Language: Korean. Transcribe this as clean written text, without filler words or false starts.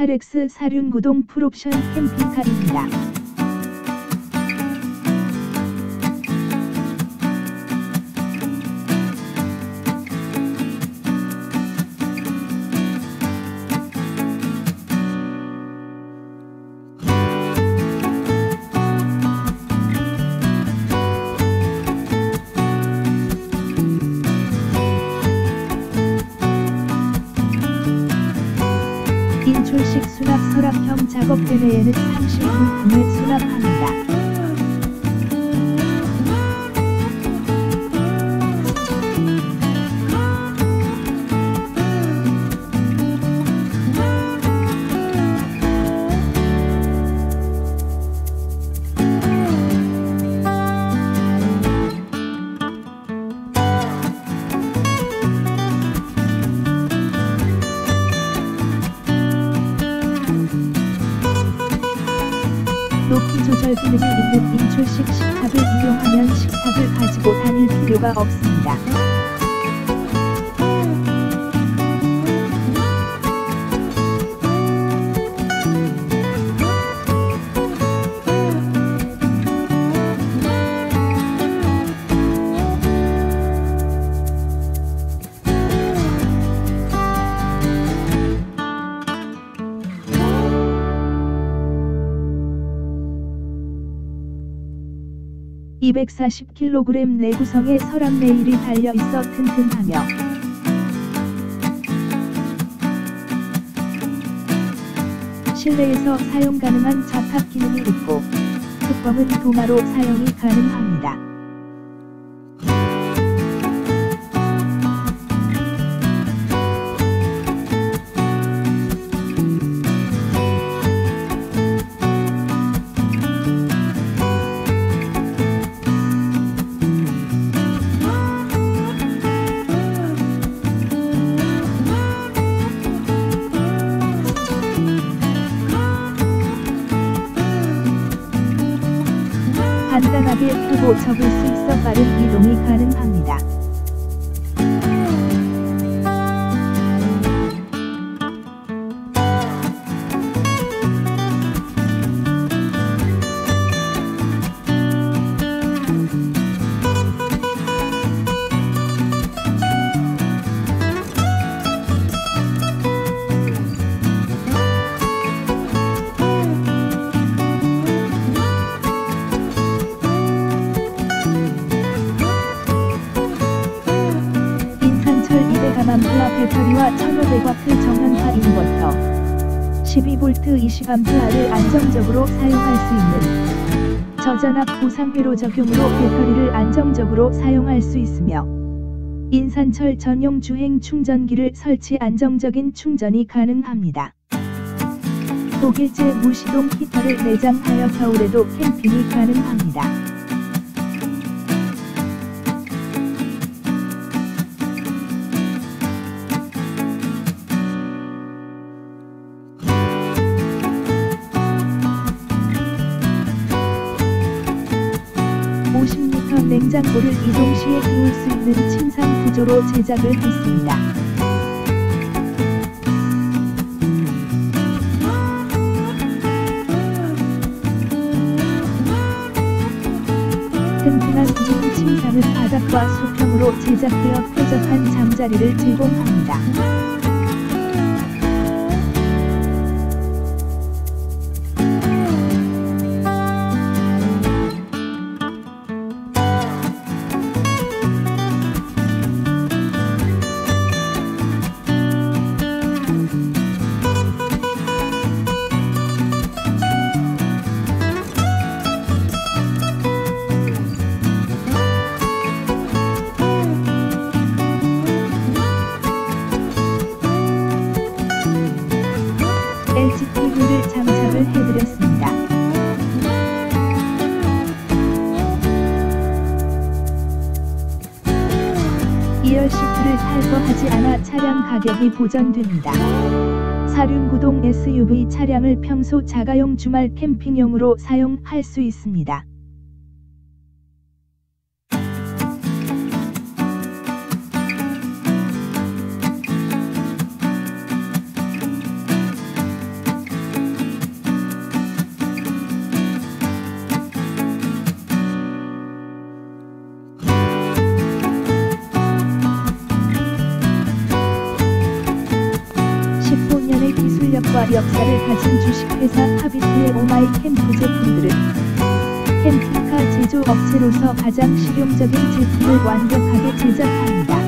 스타렉스 사륜구동 풀옵션 캠핑카입니다. 인출식 수납 서랍형 작업 대회에는 상시 물품을 수납합니다. 높이 조절 기능이 있는 인출식 식탁을 이용하면 식탁을 가지고 다닐 필요가 없습니다. (240kg) 내구성의 서랍 레일이 달려있어 튼튼하며 실내에서 사용 가능한 자탑 기능이 있고 뚜껑은 도마로 사용이 가능합니다. 간단하게 펴고 접을 수 있어 빠른 이동이 가능합니다. 암플라 배터리와 1500W 정연파 인버터 12V 20A를 안정적으로 사용할 수 있는 저전압 보상회로 적용으로 배터리를 안정적으로 사용할 수 있으며 인산철 전용 주행 충전기를 설치 안정적인 충전이 가능합니다. 도계제 무시동 히터를 내장하여 겨울에도 캠핑이 가능합니다. 냉장고를 이동 시에 키울 수 있는 침상 구조로 제작을 했습니다. 튼튼한 이 침상은 바닥과 수평으로 제작되어 쾌적한 잠자리를 제공합니다. LGTV를 장착을 해드렸습니다. 이열시트를 탈거하지 않아 차량 가격이 보전됩니다. 사륜구동 SUV 차량을 평소 자가용 주말 캠핑용으로 사용할 수 있습니다. 실력과 역사를 가진 주식회사 하비스의 오마이 캠프 제품들은 캠핑카 제조업체로서 가장 실용적인 제품을 완벽하게 제작합니다.